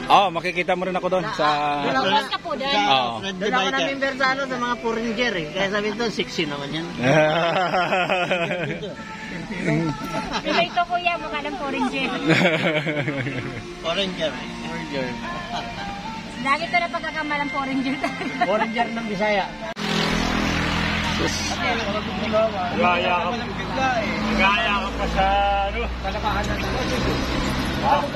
Oh, makikita mo rin ako doon sa... Nalawas ka po doon? Oo. Doon ako na-member sa sa mga foreigner eh. Kaya sabi doon, 60 naman yan. Pero ito kuya, mukha ng foreigner. Foreigner. Lagi ito na pagkakamalang foreigner. Foreigner ng Bisaya. Gaya ka pa sa... Kalakahan na Kaya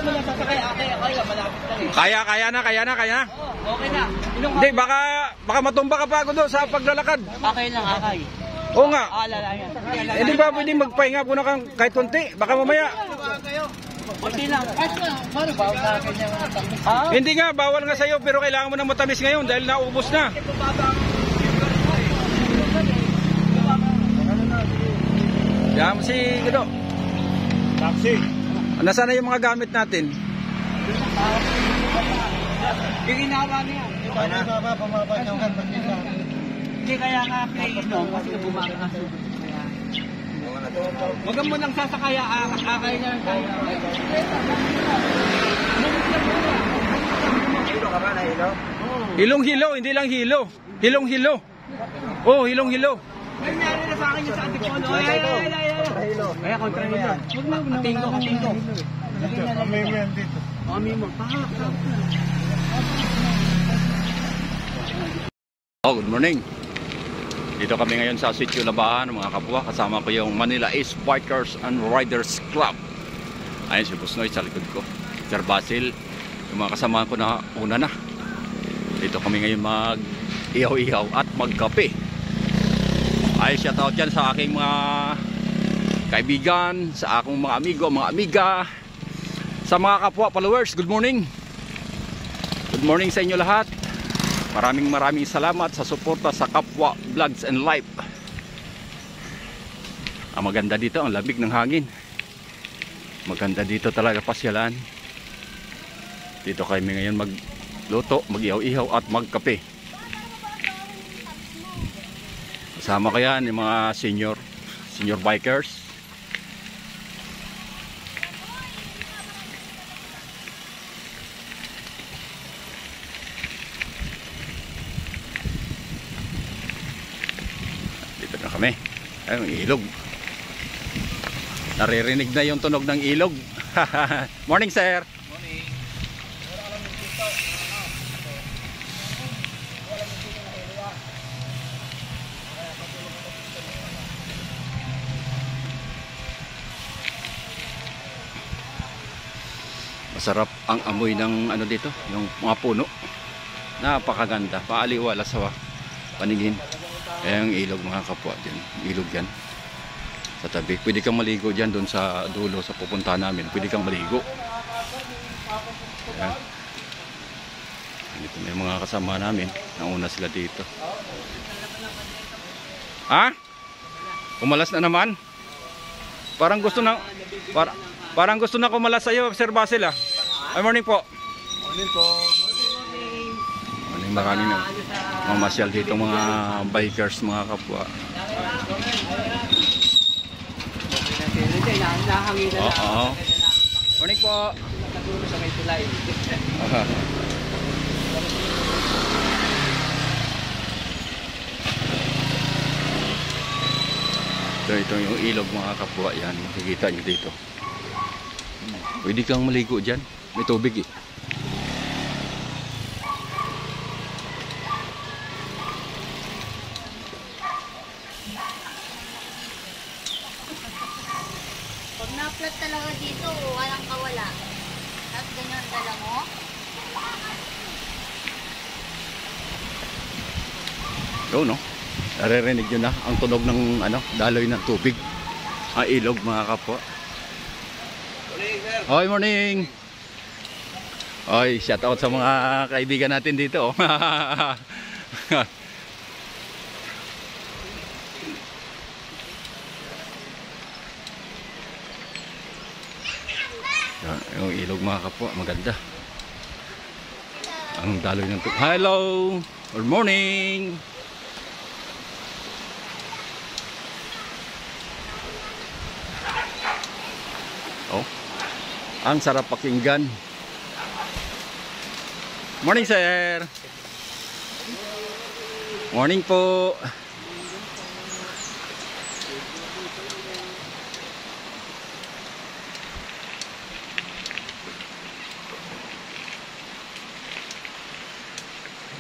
na. Okay na. Hindi, baka matumba ka pa ako doon sa paglalakad. Okay lang, akay. Oo nga. Alala yan. Hindi ba pwedeng magpahinga muna kang kahit konti? Baka mamaya. Kunti lang. Paano ba sa akin yung tamis? Hindi nga, bawal nga sa'yo pero kailangan mo ng matamis ngayon dahil naubos na. Yan si Gudo. Taxi. Nasaan na yung mga gamit natin? Yung ginawa niya. Pumababa yung kanina. Hindi kaya nga play ito kasi bumaba ka. Wag mo nang sasakaya akay na kaya. Hilo ka ba na hilo? Hilong-hilo, hindi lang hilo. Hilong-hilo. Oh, hilong-hilo. Nangyari na sa akin yung sa antipolo. Ay. Kaya kontra hilo. Katingko. Kami mo yan dito. Kami mo. Oh, good morning. Dito kami ngayon sa Sitio Labahan, mga kapwa. Kasama ko yung Manila East Bikers and Riders Club. Ayun si Busnoy sa likod ko. Sir Basil, yung mga kasama ko na una na. Dito kami ngayon mag-ihaw-ihaw at magkape. Ay, shout out dyan sa aking mga kaibigan, sa akong mga amigo, mga amiga, sa mga kapwa followers. Good morning. Good morning sa inyo lahat. Maraming salamat sa suporta sa Kapwa Vlogs and Life. Ang maganda dito, ang lamig ng hangin. Maganda dito talaga pasyalan. Dito kami ngayon magluto, mag-ihaw-ihaw at magkape. Kasama ko yan yung mga senior bikers. Dito na kami. Ayun, ilog. Naririnig na yung tunog ng ilog. Morning, sir. Masarap ang amoy ng ano dito, yung mga puno. Napakaganda, paaliwala sa paningin. Kaya yung ilog, mga kapwa din, ilog yan sa tabi. Pwede kang maligo dyan doon sa dulo sa pupuntahan namin. Pwede kang maligo. Ayan. Dito na yung mga kasama namin. Nauna sila dito. Ha? Kumalas na naman? Parang gusto na kumalas sa'yo, Sir Basil, ah. Ay, morning po. Morning po. Maraming na mamasyal dito mga bikers, mga kapwa. Oo. Morning po. Ito yung ilog, mga kapwa. Yan, makikita nyo dito. Pwede kang maligo dyan. May tubig eh. Pag na-upload talaga dito, walang kawala. Tapos ganyan dala mo. Ito, no? Naririnig nyo na ang tunog ng daloy ng tubig. Ang ilog, mga kapwa. Hi, morning! Oy, shout out sa mga kaibigan natin dito. Yung ilog, mga kapwa, maganda. Ang daloy ng tubig. Hello! Good morning! Oh, ang sarap pakinggan. Morning, sir. Morning po.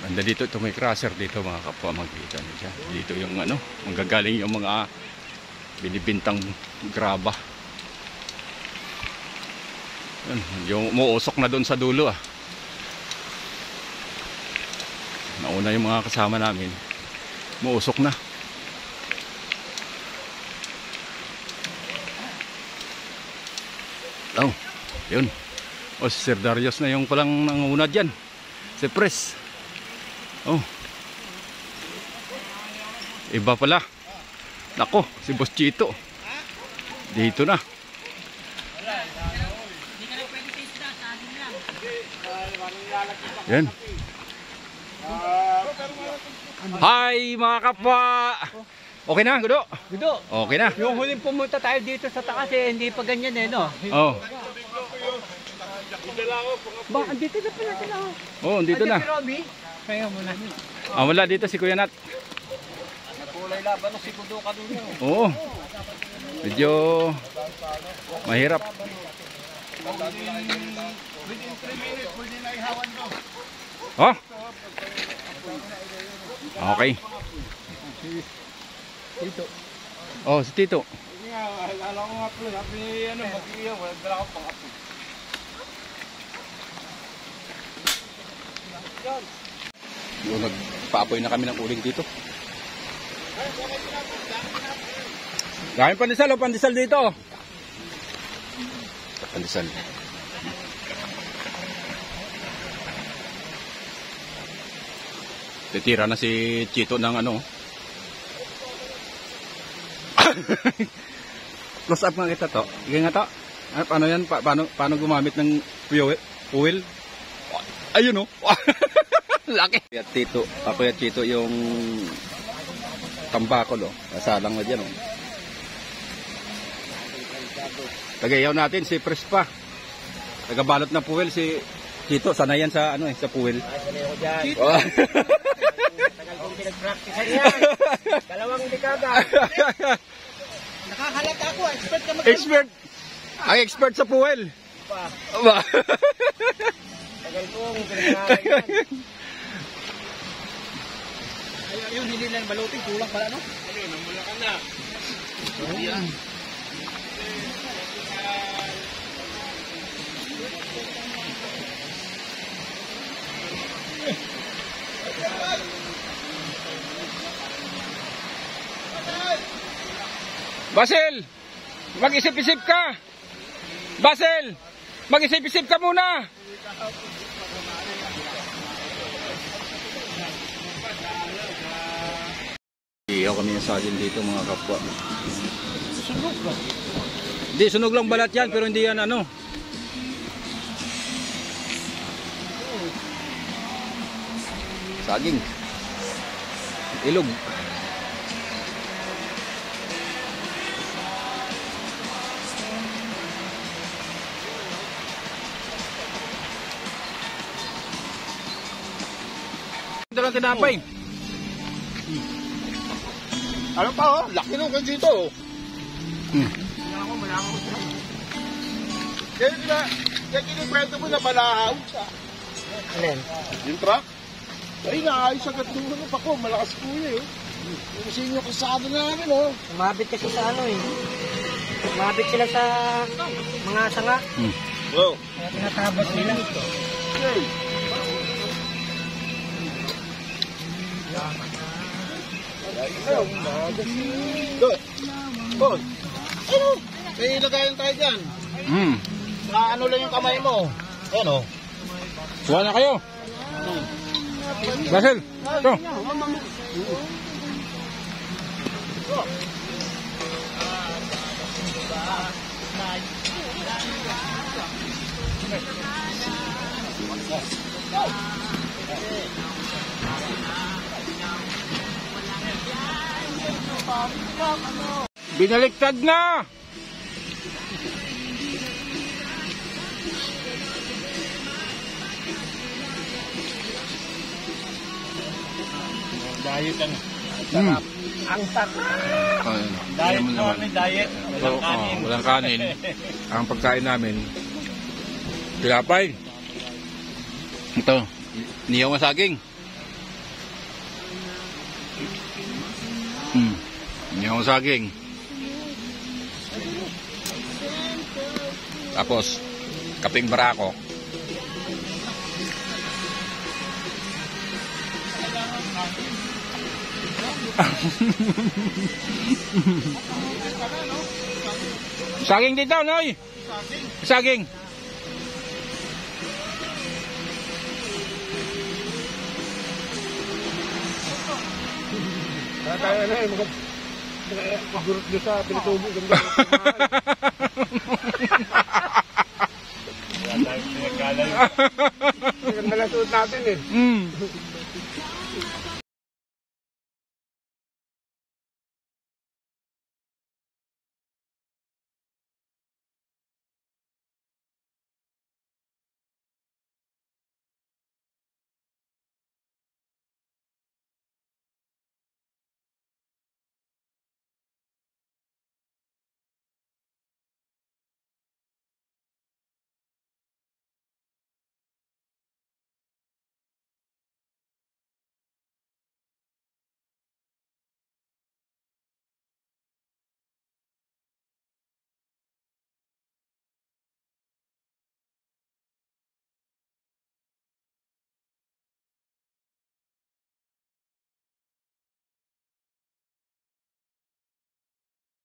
Banda dito, ito may crusher dito mga kapwa, makikita niyo siya. Dito yung ano, manggagaling yung mga binibintang graba. Yan, yung umuusok na doon sa dulo ah. Nauna yung mga kasama namin, umuusok na. Oh, yun. O si Sir Darius na yung palang nanguna dyan. Si Pres. Oh. Iba pala. Nako, si Boss Chito. Dito na. Yan. Hi mga kapwa. Okay na, Gudo? Gudo, Okay na. yung huling pumunta tayo dito sa taas eh, hindi pa ganyan eh, no? Oh. Ba, andito na pala sila. Oh, dito na. Si Romy. Kaya mo na. Ah, wala dito si Kuya Nat. Kulay laban ng si Gudo kanina. Oo. Medyo mahirap. Oh. Okay. Dito. Oh, si Tito. Alam ko nga po, sabi niya, mag-iiyaw, wala dala ko pang apo. Yung nagpaapoy na kami ng uling dito. Daming pandesal, oh, pandesal dito. Pandesal. Titira na si Chito ng ano. Close up nga kita to. Sige nga to. Ah, paano yan? Paano gumamit ng fuel? Ayun oh. Laki. Kuya Tito, Kuya Chito yung tambakol oh. Kasalang na dyan oh. Tagayaw natin si Prespa. Tagabalot na fuel si Chito. Sana yan sa ano eh, sa fuel. Oh. Tagal kong pinag-practice yan. Dalawang dekada. Nakahalata ako, expert ka mag- Expert. Ang expert sa fuel. Pa. Tagal kong pinag-aaral yan. Ayun, hindi lang balutin, kulang pala, no? Ayun, namula ka na. Ayan. Basil, mag-isip-isip ka. Basil, mag-isip-isip ka muna. Iyaw kami ng saging dito mga kapwa. Sunog ba? Hindi, sunog lang balat yan pero hindi yan ano. Saging. Ilog. Ito lang tinapay. Ano pa oh? Laki nung kan dito oh. Kaya kinikwento mo na balahaw sa Alin? yung truck. Ay naayos agad doon pa ko, malakas po yun eh. Yung sinyo kasado namin oh. Umabit kasi sa ano eh. Umabit sila sa mga sanga. Wow. Kaya tinatabas nila. Okay. Good. Good. Ano? May ilagayan tayo dyan. Na ano lang yung kamay mo. Ano? Kuha na kayo. Basil. Ito. Binaliktad na. Diet ang sarap. Ang sarap. Diet Ayan mo naman. namin, diet. So, walang kanin. Ang pagkain namin, tilapay. Ito, niyaw na saging. Niyaw na saging. Tapos, kaping barako. Saging dito, Noy. Saging. Tayo na eh, magurot nyo sa pinatubo. Ganda lang suot natin eh.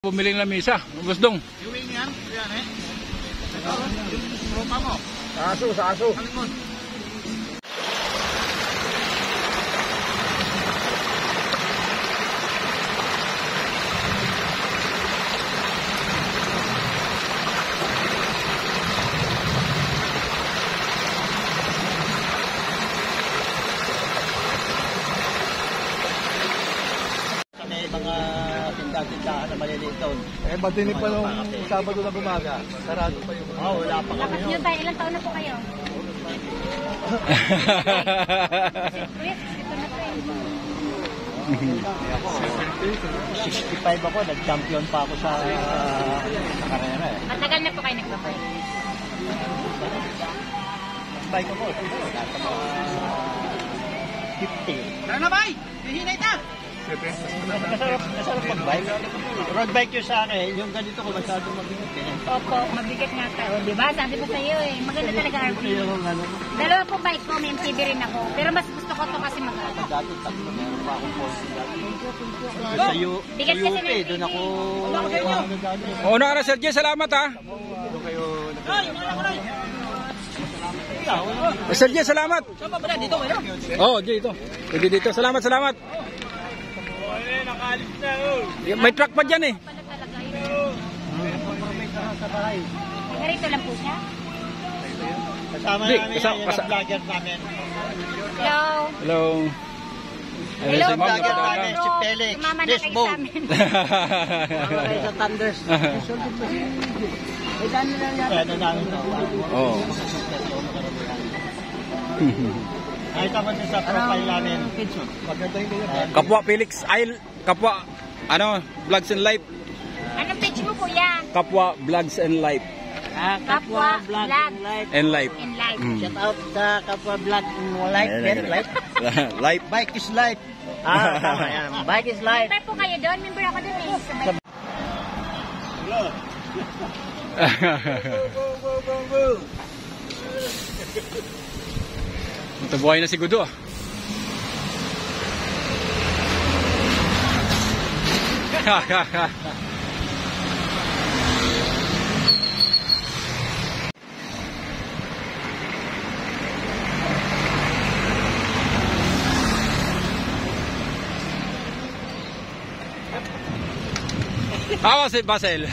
Bumili ng lamisa, Gusdong. Iuwi niyan, yan eh. Ito, tropa mo. Sa aso. Kalimon. May mga tindahan na maliliit doon. Eh, madinig pa nung Sabado na bumaga. Sarado pa yung... wala pa kami Bakit yun. nyo tayo? Ilang taon na po kayo? Wait, ito na tayo. 65 ako, nag-champion pa ako sa karera eh. Matagal na po kayo nagbabike? Bike ako, nasa mga 50. Tara na, bay! Hihinay ta! Masarap mag-bike. Road bike yung sa akin, yung ganito ko masyadong mabigat eh. Opo, mabigat nga tayo. Diba? Sabi ko sa'yo eh. Maganda talaga RV. Yung ano, Dalawa po bike ko, may MTB rin ako. Pero mas gusto ko to kasi mag-ano. dati tatlo meron pa akong Porsche dati. Sa Bigat kasi UP, ng doon ako... O, na Sergio, salamat ha. Doon kayo... Sergio, salamat. Saan ba dito? Oh, dito. Pwede dito. Salamat. Nakaalis na May truck pa dyan eh. Pala talaga yun. Narito lang po siya. Kasama Di, namin kasama- yan, yung vlogger namin. Hello. Hello. Hello si po. Ma'am, Vlogger ganda ka. namin, si Felix. Sumama na This kayo boat. sa amin. Kasama kayo sa Thunders. Ay, dami na yan. Kaya na namin ito. Oh. Kahit naman sa profile namin. Maganda yung Kapwa Felix Isle, kapwa Vlogs and Life. Anong page mo kuya? Kapwa Vlogs and Life. Kapwa Vlog And Life. in Life. Shout out sa Kapwa Vlog Life. Life. Life. Bike is life. Tama yan. Bike is life. Member po kayo doon? Member ako doon eh. Sa bike. Tabuhay na si Gudo. Vamos, Basel.